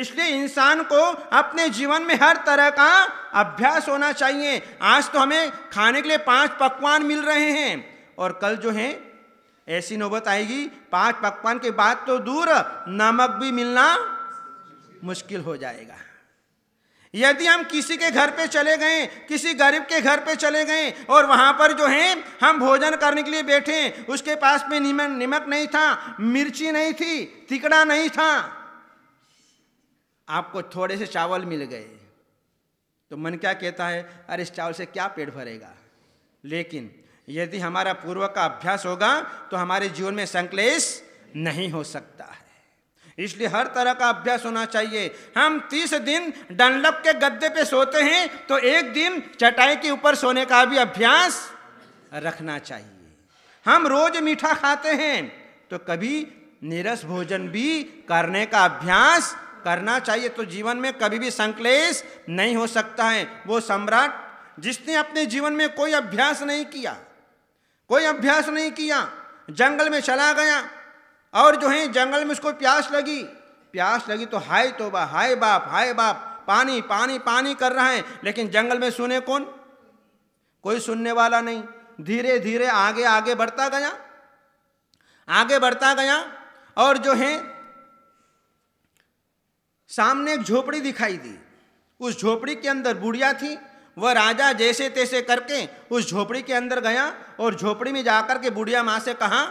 इसलिए इंसान को अपने जीवन में हर तरह का अभ्यास होना चाहिए। आज तो हमें खाने के लिए 5 पकवान मिल रहे हैं, और कल जो है ऐसी नौबत आएगी 5 पकवान के बाद तो दूर, नमक भी मिलना मुश्किल हो जाएगा। यदि हम किसी के घर पे चले गए, किसी गरीब के घर पे चले गए, और वहां पर जो है हम भोजन करने के लिए बैठे, उसके पास में नमक नहीं था, मिर्ची नहीं थी, तिकड़ा नहीं था, आपको थोड़े से चावल मिल गए, तो मन क्या कहता है, अरे इस चावल से क्या पेट भरेगा। लेकिन यदि हमारा पूर्व का अभ्यास होगा तो हमारे जीवन में संक्लेश नहीं हो सकता है। इसलिए हर तरह का अभ्यास होना चाहिए। हम 30 दिन डनलप के गद्दे पे सोते हैं तो एक दिन चटाई के ऊपर सोने का भी अभ्यास रखना चाहिए। हम रोज मीठा खाते हैं तो कभी नीरस भोजन भी करने का अभ्यास करना चाहिए, तो जीवन में कभी भी संक्लेश नहीं हो सकता है। वो सम्राट जिसने अपने जीवन में कोई अभ्यास नहीं किया, कोई अभ्यास नहीं किया, जंगल में चला गया, और जो है जंगल में उसको प्यास लगी तो हाय तौबा, हाय बाप, पानी पानी पानी कर रहा है, लेकिन जंगल में सुने कौन, कोई सुनने वाला नहीं। धीरे धीरे आगे आगे बढ़ता गया, और जो है सामने एक झोपड़ी दिखाई दी। उस झोपड़ी के अंदर बुढ़िया थी। वह राजा जैसे तैसे करके उस झोपड़ी के अंदर गया, और झोपड़ी में जाकर के बुढ़िया माँ से कहा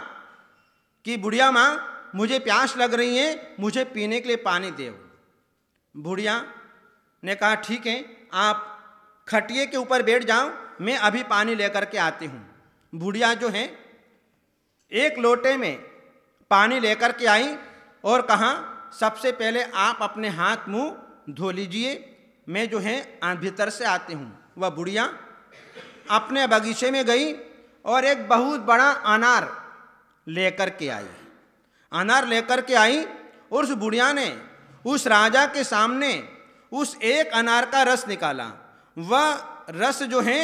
कि बुढ़िया माँ, मुझे प्यास लग रही है, मुझे पीने के लिए पानी दो। बुढ़िया ने कहा ठीक है, आप खटिए के ऊपर बैठ जाओ, मैं अभी पानी लेकर के आती हूँ। बुढ़िया जो है एक लोटे में पानी लेकर के आई और कहा सबसे पहले आप अपने हाथ मुंह धो लीजिए, मैं जो है भीतर से आती हूँ। वह बुढ़िया अपने बगीचे में गई और एक बहुत बड़ा अनार लेकर के आई। और उस बुढ़िया ने उस राजा के सामने उस एक अनार का रस निकाला। वह रस जो है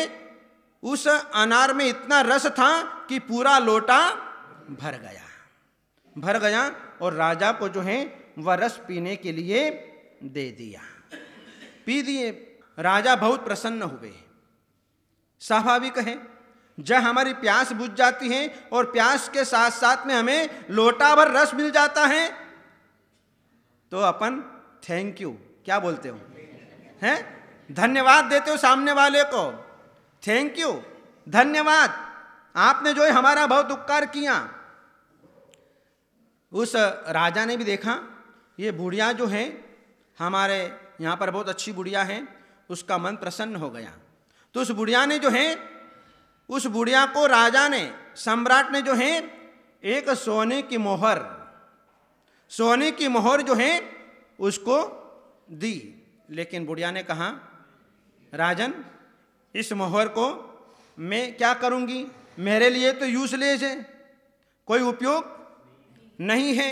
उस अनार में इतना रस था कि पूरा लोटा भर गया, और राजा को जो है वह रस पीने के लिए दे दिया। पी दिए। राजा बहुत प्रसन्न हुए। स्वाभाविक है, जब हमारी प्यास बुझ जाती है और प्यास के साथ साथ में हमें लोटा भर रस मिल जाता है तो अपन थैंक यू क्या बोलते हो, हैं, धन्यवाद देते हो सामने वाले को। थैंक यू, धन्यवाद, आपने जो है हमारा बहुत उपकार किया। उस राजा ने भी देखा ये बुढ़िया जो है हमारे यहाँ पर बहुत अच्छी बुढ़िया है, उसका मन प्रसन्न हो गया। तो उस बुढ़िया ने जो है, उस बुढ़िया को राजा ने, सम्राट ने जो है एक सोने की मोहर जो है उसको दी। लेकिन बुढ़िया ने कहा राजन, इस मोहर को मैं क्या करूंगी, मेरे लिए तो यूजलेस है, कोई उपयोग नहीं है।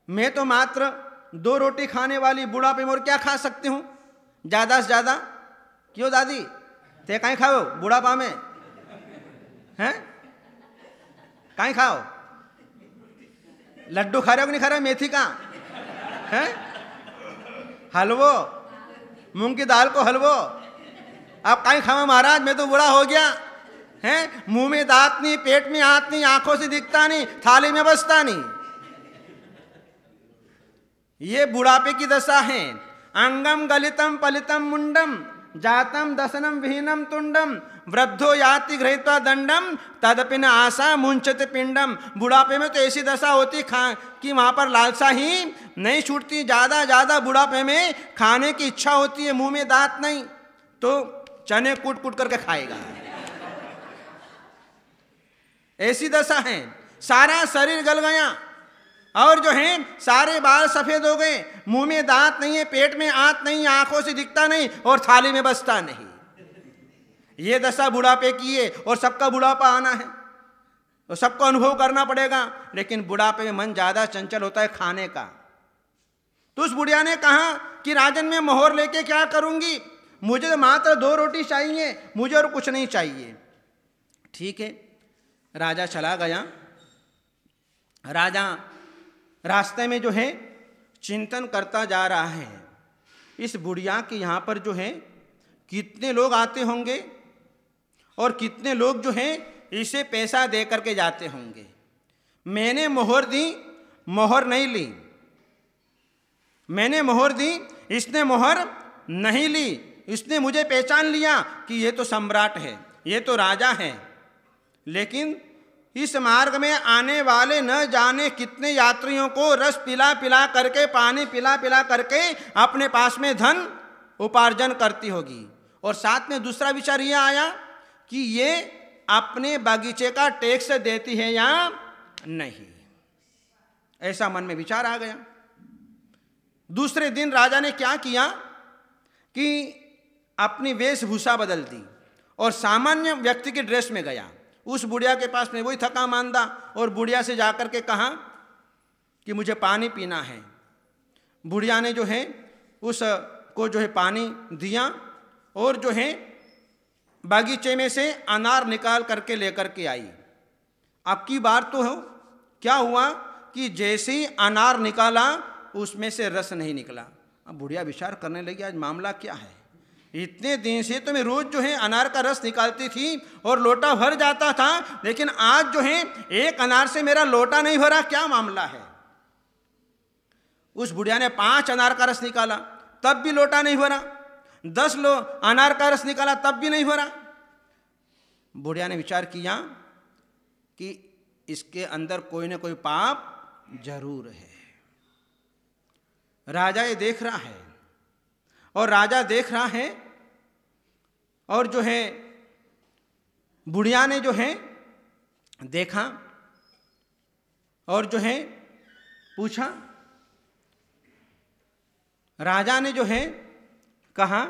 मैं तो मात्र 2 रोटी खाने वाली बुढ़ापे में और क्या खा सकती हूँ ज्यादा से ज्यादा। क्यों दादी, ते कहीं खाओ बुढ़ापा में, हैं, कहीं खाओ, लड्डू खा रहे हो कि नहीं खा रहे, मेथी का हैं, हलवो, मूंग की दाल को हलवो, अब कहीं खाओ महाराज, मैं तो बूढ़ा हो गया, हैं, मुंह में दांत नहीं, पेट में हाथ नहीं, आंखों से दिखता नहीं, थाली में बसता नहीं। ये बुढ़ापे की दशा है। अंगम गलितम पलितम मुंडम जातम दसनम विहीनम तुंडम वृद्धो याति गृहीत्वा दंडम तदपि न आशा मुंचते पिंडम। बुढ़ापे में तो ऐसी दशा होती कि वहां पर लालसा ही नहीं छूटती। ज्यादा बुढ़ापे में खाने की इच्छा होती है, मुंह में दांत नहीं तो चने कूट कूट करके खाएगा, ऐसी दशा है। सारा शरीर गल गया और जो है सारे बाल सफेद हो गए, मुंह में दांत नहीं है, पेट में आंत नहीं, आंखों से दिखता नहीं और थाली में बसता नहीं। ये दशा बुढ़ापे की है और सबका बुढ़ापा आना है तो सबको अनुभव करना पड़ेगा। लेकिन बुढ़ापे में मन ज्यादा चंचल होता है खाने का। तो उस बुढ़िया ने कहा कि राजन मैं मोहर लेके क्या करूंगी, मुझे तो मात्र 2 रोटी चाहिए, मुझे और कुछ नहीं चाहिए। ठीक है, राजा चला गया। राजा रास्ते में जो है चिंतन करता जा रहा है, इस बुढ़िया के यहाँ पर जो है कितने लोग आते होंगे और कितने लोग जो हैं इसे पैसा दे करके जाते होंगे। मैंने मोहर दी, मोहर नहीं ली। मैंने मोहर दी, इसने मोहर नहीं ली। इसने मुझे पहचान लिया कि ये तो सम्राट है, ये तो राजा है। लेकिन इस मार्ग में आने वाले न जाने कितने यात्रियों को रस पिला पिला करके, पानी पिला पिला करके अपने पास में धन उपार्जन करती होगी। और साथ में दूसरा विचार यह आया कि ये अपने बगीचे का टैक्स देती है या नहीं, ऐसा मन में विचार आ गया। दूसरे दिन राजा ने क्या किया कि अपनी वेशभूषा बदल दी और सामान्य व्यक्ति के ड्रेस में गया। उस बुढ़िया के पास में वही थका मांदा और बुढ़िया से जाकर के कहा कि मुझे पानी पीना है। बुढ़िया ने जो है उसको जो है पानी दिया और जो है बागीचे में से अनार निकाल करके लेकर के आई। अब की बार तो क्या हुआ कि जैसे ही अनार निकाला उसमें से रस नहीं निकला। अब बुढ़िया विचार करने लगी आज मामला क्या है। इतने दिन से तो मैं रोज जो है अनार का रस निकालती थी और लोटा भर जाता था, लेकिन आज जो है एक अनार से मेरा लोटा नहीं भरा, क्या मामला है। उस बुढ़िया ने 5 अनार का रस निकाला तब भी लोटा नहीं भरा, 10 अनार का रस निकाला तब भी नहीं भरा। बुढ़िया ने विचार किया कि इसके अंदर कोई ना कोई पाप जरूर है। राजा ये देख रहा है और राजा देख रहा है और जो है बुढ़िया ने जो है देखा और जो है पूछा। राजा ने जो है कहा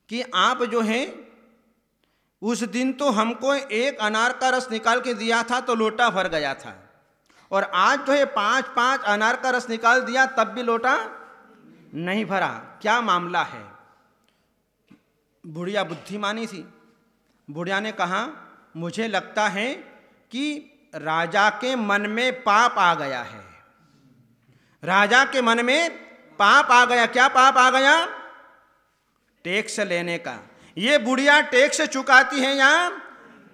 कि आप जो है उस दिन तो हमको 1 अनार का रस निकाल के दिया था तो लोटा भर गया था, और आज जो है 5-5 अनार का रस निकाल दिया तब भी लोटा नहीं भरा, क्या मामला है। बुढ़िया बुद्धिमानी थी। बुढ़िया ने कहा मुझे लगता है कि राजा के मन में पाप आ गया है। राजा के मन में पाप आ गया। क्या पाप आ गया? टैक्स लेने का। ये बुढ़िया टैक्स चुकाती है या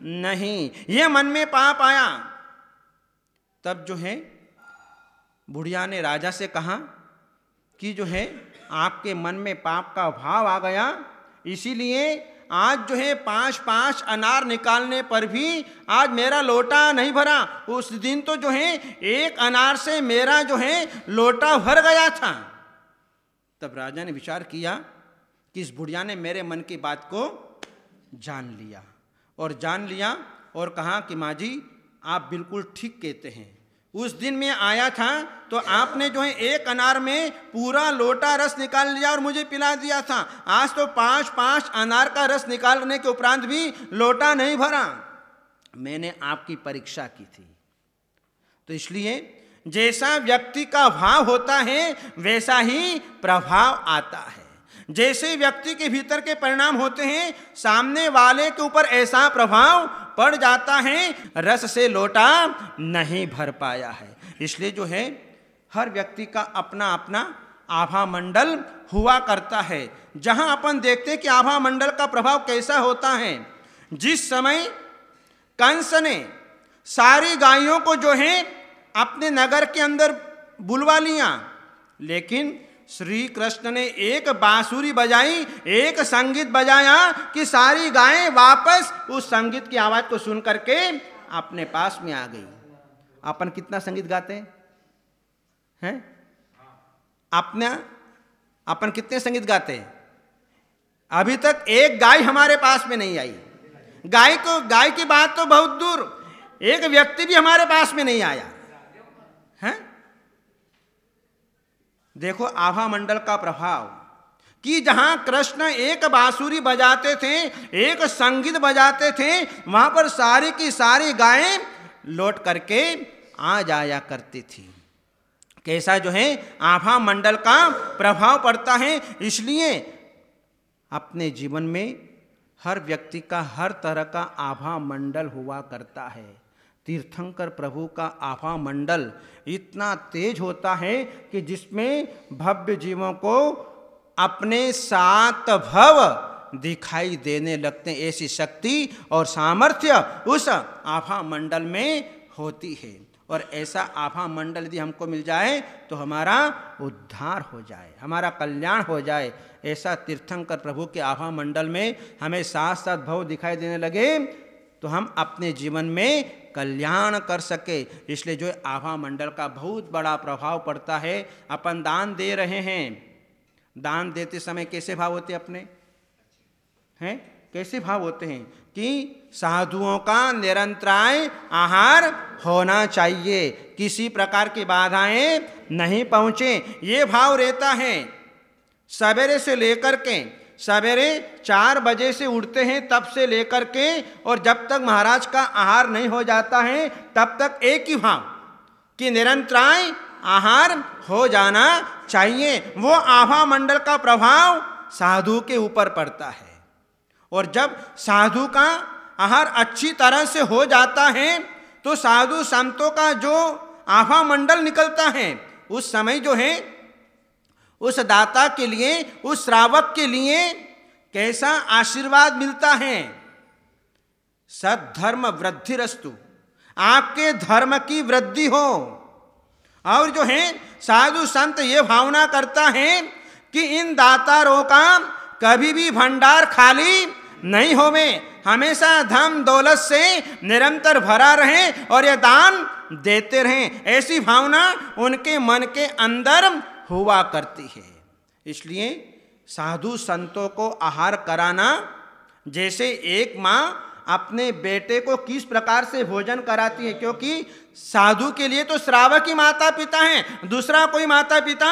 नहीं, ये मन में पाप आया। तब जो है बुढ़िया ने राजा से कहा कि जो है आपके मन में पाप का भाव आ गया, इसीलिए आज जो है 5-5 अनार निकालने पर भी आज मेरा लोटा नहीं भरा। उस दिन तो जो है 1 अनार से मेरा जो है लोटा भर गया था। तब राजा ने विचार किया कि इस बुढ़िया ने मेरे मन की बात को जान लिया और कहा कि माँ जी आप बिल्कुल ठीक कहते हैं। उस दिन मैं आया था तो आपने जो है 1 अनार में पूरा लोटा रस निकाल लिया और मुझे पिला दिया था। आज तो 5-5 अनार का रस निकालने के उपरांत भी लोटा नहीं भरा। मैंने आपकी परीक्षा की थी। तो इसलिए जैसा व्यक्ति का भाव होता है वैसा ही प्रभाव आता है। जैसे व्यक्ति के भीतर के परिणाम होते हैं सामने वाले के ऊपर ऐसा प्रभाव पड़ जाता है। रस से लोटा नहीं भर पाया है। इसलिए जो है हर व्यक्ति का अपना अपना आभा मंडल हुआ करता है। जहां अपन देखते हैं कि आभा मंडल का प्रभाव कैसा होता है। जिस समय कंस ने सारी गायों को जो है अपने नगर के अंदर बुलवा लिया, लेकिन श्री कृष्ण ने एक बांसुरी बजाई, एक संगीत बजाया कि सारी गायें वापस उस संगीत की आवाज को सुन करके अपने पास में आ गई। अपन कितना संगीत गाते हैं? अपन कितने संगीत गाते हैं? अभी तक एक गाय हमारे पास में नहीं आई। गाय की बात तो बहुत दूर, एक व्यक्ति भी हमारे पास में नहीं आया है। देखो आभा मंडल का प्रभाव कि जहां कृष्ण एक बांसुरी बजाते थे, एक संगीत बजाते थे, वहां पर सारी की सारी गायें लौट करके आ जाया करती थी। कैसा जो है आभा मंडल का प्रभाव पड़ता है। इसलिए अपने जीवन में हर व्यक्ति का हर तरह का आभा मंडल हुआ करता है। तीर्थंकर प्रभु का आभा मंडल इतना तेज होता है कि जिसमें भव्य जीवों को अपने सात भव दिखाई देने लगते हैं। ऐसी शक्ति और सामर्थ्य उस आभा मंडल में होती है। और ऐसा आभा मंडल यदि हमको मिल जाए तो हमारा उद्धार हो जाए, हमारा कल्याण हो जाए। ऐसा तीर्थंकर प्रभु के आभा मंडल में हमें सात सात भव दिखाई देने लगे तो हम अपने जीवन में कल्याण कर सके। इसलिए जो आभा मंडल का बहुत बड़ा प्रभाव पड़ता है। अपन दान दे रहे हैं, दान देते समय कैसे भाव होते अपने हैं, कैसे भाव होते हैं कि साधुओं का निरंतराय आहार होना चाहिए, किसी प्रकार की बाधाएं नहीं पहुंचे, ये भाव रहता है। सवेरे से लेकर के सवेरे 4 बजे से उठते हैं तब से लेकर के और जब तक महाराज का आहार नहीं हो जाता है तब तक एक ही भाव कि निरंतराय आहार हो जाना चाहिए। वो आभा मंडल का प्रभाव साधु के ऊपर पड़ता है। और जब साधु का आहार अच्छी तरह से हो जाता है तो साधु संतों का जो आभा मंडल निकलता है उस समय जो है उस दाता के लिए, उस श्रावक के लिए कैसा आशीर्वाद मिलता है। सद्धर्म वृद्धिरस्तु, आपके धर्म की वृद्धि हो। और जो है साधु संत ये भावना करता है कि इन दातारों का कभी भी भंडार खाली नहीं होवे, हमेशा धन दौलत से निरंतर भरा रहे और ये दान देते रहें। ऐसी भावना उनके मन के अंदर हुआ करती है। इसलिए साधु संतों को आहार कराना, जैसे एक माँ अपने बेटे को किस प्रकार से भोजन कराती है, क्योंकि साधु के लिए तो श्रावक ही माता पिता हैं, दूसरा कोई माता पिता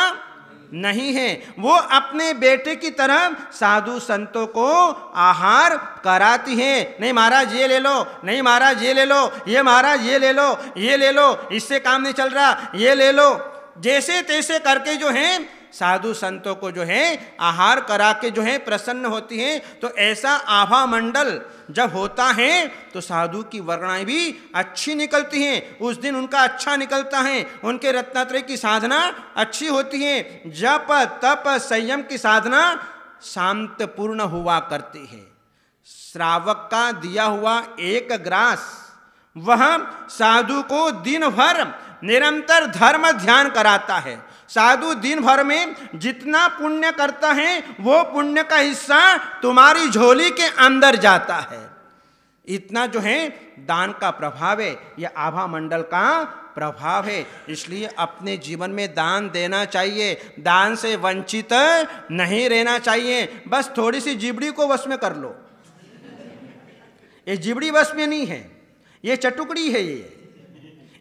नहीं है। वो अपने बेटे की तरह साधु संतों को आहार कराती है। नहीं महाराज ये ले लो, नहीं महाराज ये ले लो, ये महाराज ये ले लो, ये ले लो, इससे काम नहीं चल रहा, ये ले लो। जैसे तैसे करके जो है साधु संतों को जो है आहार करा के जो है प्रसन्न होती है। तो ऐसा आभा मंडल जब होता है तो साधु की वर्णाएं भी अच्छी निकलती हैं, उस दिन उनका अच्छा निकलता है, उनके रत्नात्रय की साधना अच्छी होती है। जप तप संयम की साधना शांतपूर्ण हुआ करती है। श्रावक का दिया हुआ एक ग्रास वह साधु को दिन भर निरंतर धर्म ध्यान कराता है। साधु दिन भर में जितना पुण्य करता है वो पुण्य का हिस्सा तुम्हारी झोली के अंदर जाता है। इतना जो है दान का प्रभाव है, यह आभा मंडल का प्रभाव है। इसलिए अपने जीवन में दान देना चाहिए, दान से वंचित नहीं रहना चाहिए। बस थोड़ी सी जिबड़ी को वश में कर लो, ये जिबड़ी वश में नहीं है, ये चटुकड़ी है।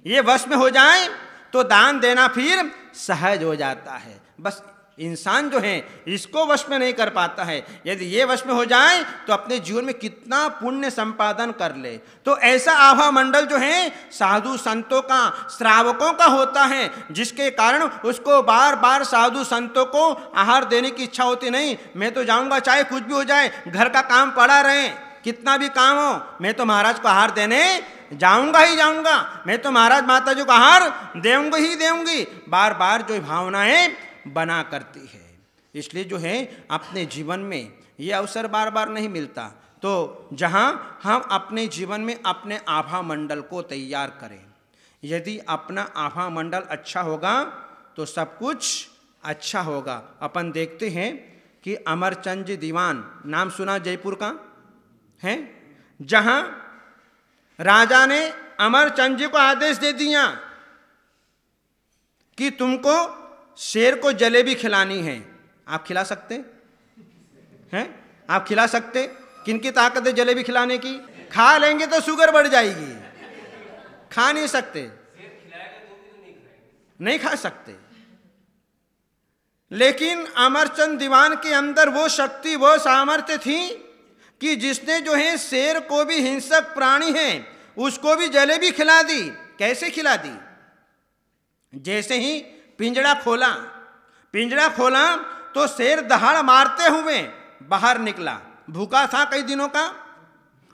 ये वश में हो जाए तो दान देना फिर सहज हो जाता है। बस इंसान जो है इसको वश में नहीं कर पाता है। यदि ये वश में हो जाए तो अपने जीवन में कितना पुण्य संपादन कर ले। तो ऐसा आभा मंडल जो है साधु संतों का, श्रावकों का होता है, जिसके कारण उसको बार बार साधु संतों को आहार देने की इच्छा होती नहीं। मैं तो जाऊंगा चाहे कुछ भी हो जाए, घर का काम पड़ा रहे, कितना भी काम हो, मैं तो महाराज को आहार देने जाऊंगा ही जाऊंगा, मैं तो महाराज माता जी को आहार देऊंगी ही देऊंगी। बार बार जो भावनाएं बना करती है। इसलिए जो है अपने जीवन में ये अवसर बार बार नहीं मिलता। तो जहां हम अपने जीवन में अपने आभा मंडल को तैयार करें, यदि अपना आभा मंडल अच्छा होगा तो सब कुछ अच्छा होगा। अपन देखते हैं कि अमरचंद जी दीवान, नाम सुना जयपुर का है, जहां राजा ने अमरचंद जी को आदेश दे दिया कि तुमको शेर को जलेबी खिलानी है। आप खिला सकते हैं? आप खिला सकते? किनकी ताकत है जलेबी खिलाने की? खा लेंगे तो शुगर बढ़ जाएगी, खा नहीं सकते, नहीं खा सकते। लेकिन अमरचंद दीवान के अंदर वो शक्ति, वो सामर्थ्य थी कि जिसने जो है शेर को भी हिंसक प्राणी है उसको भी जलेबी खिला दी। कैसे खिला दी? जैसे ही पिंजड़ा खोला तो शेर दहाड़ मारते हुए बाहर निकला, भूखा था कई दिनों का,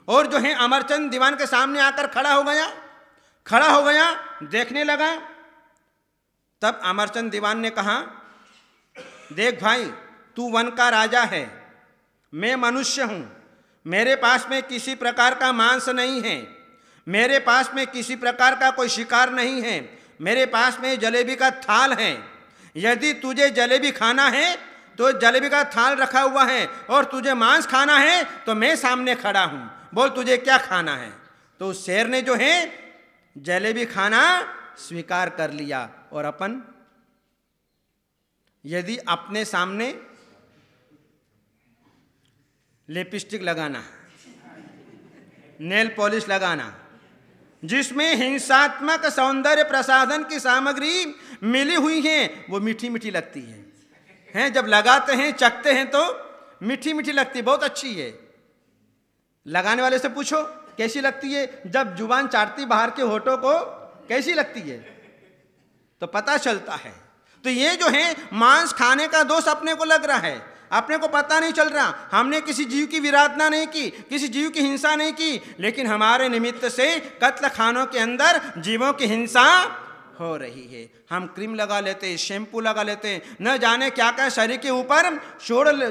और जो है अमरचंद दीवान के सामने आकर खड़ा हो गया। खड़ा हो गया, देखने लगा। तब अमरचंद दीवान ने कहा, देख भाई, तू वन का राजा है, मैं मनुष्य हूँ, मेरे पास में किसी प्रकार का मांस नहीं है, मेरे पास में किसी प्रकार का कोई शिकार नहीं है, मेरे पास में जलेबी का थाल है। यदि तुझे जलेबी खाना है तो जलेबी का थाल रखा हुआ है, और तुझे मांस खाना है तो मैं सामने खड़ा हूँ, बोल तुझे क्या खाना है। तो उस शेर ने जो है जलेबी खाना स्वीकार कर लिया। और अपन यदि अपने सामने लिपस्टिक लगाना, नेल पॉलिश लगाना, जिसमें हिंसात्मक सौंदर्य प्रसाधन की सामग्री मिली हुई है, वो मीठी मीठी लगती है, जब लगाते हैं चखते हैं तो मीठी मीठी लगती है, बहुत अच्छी है। लगाने वाले से पूछो कैसी लगती है, जब जुबान चाटती बाहर के होठों को कैसी लगती है तो पता चलता है। तो ये जो है मांस खाने का दोष अपने को लग रहा है, अपने को पता नहीं चल रहा। हमने किसी जीव की विराधना नहीं की, किसी जीव की हिंसा नहीं की, लेकिन हमारे निमित्त से कत्ल खानों के अंदर जीवों की हिंसा हो रही है। हम क्रीम लगा लेते हैं, शैम्पू लगा लेते हैं, न जाने क्या क्या शरीर के ऊपर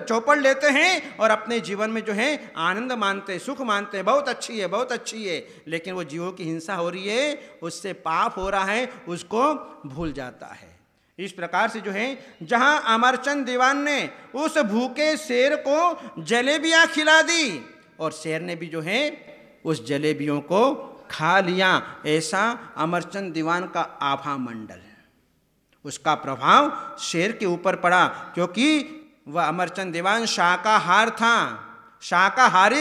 चौपड़ लेते हैं और अपने जीवन में जो है आनंद मानते हैं, सुख मानते हैं, बहुत अच्छी है, बहुत अच्छी है। लेकिन वो जीवों की हिंसा हो रही है, उससे पाप हो रहा है, उसको भूल जाता है। इस प्रकार से जो है जहां अमरचंद दीवान ने उस भूखे शेर को जलेबियां खिला दी और शेर ने भी जो है उस जलेबियों को खा लिया, ऐसा अमरचंद दीवान का आभा मंडल, उसका प्रभाव शेर के ऊपर पड़ा, क्योंकि वह अमरचंद दीवान शाकाहारी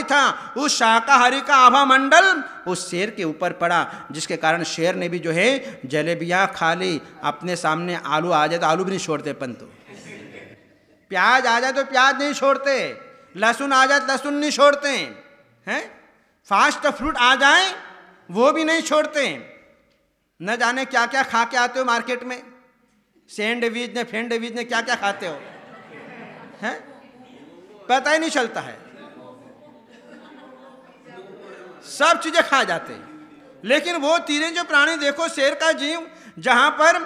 था। उस शाकाहारी का आभा मंडल उस शेर के ऊपर पड़ा, जिसके कारण शेर ने भी जो है जलेबियां खा ली। अपने सामने आलू आ जाए तो आलू भी नहीं छोड़ते, पंतु प्याज आ जाए तो प्याज नहीं छोड़ते, लहसुन आ जाए तो लहसुन नहीं छोड़ते हैं, फास्ट फूड आ जाए वो भी नहीं छोड़ते। न जाने क्या क्या खा के आते हो मार्केट में, सैंडविच ने फेंडविच ने क्या क्या खाते हो, हैं पता ही नहीं चलता है, सब चीजें खा जाते हैं। लेकिन वो तीनों जो प्राणी देखो, शेर का जीव, जहां पर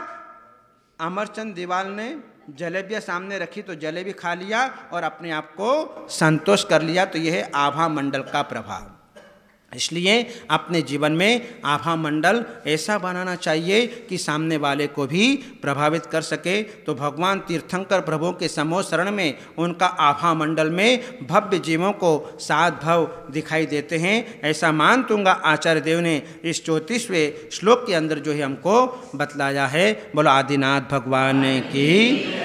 अमरचंद दीवान ने जलेबियां सामने रखी तो जलेबी खा लिया और अपने आप को संतोष कर लिया। तो यह है आभा मंडल का प्रभाव। इसलिए अपने जीवन में आभा मंडल ऐसा बनाना चाहिए कि सामने वाले को भी प्रभावित कर सके। तो भगवान तीर्थंकर प्रभुओं के समोह शरण में उनका आभा मंडल में भव्य जीवों को सात भव दिखाई देते हैं। ऐसा मान तुंगा आचार्य देव ने इस 34वें श्लोक के अंदर जो है हमको बतलाया है। बोलो आदिनाथ भगवान की।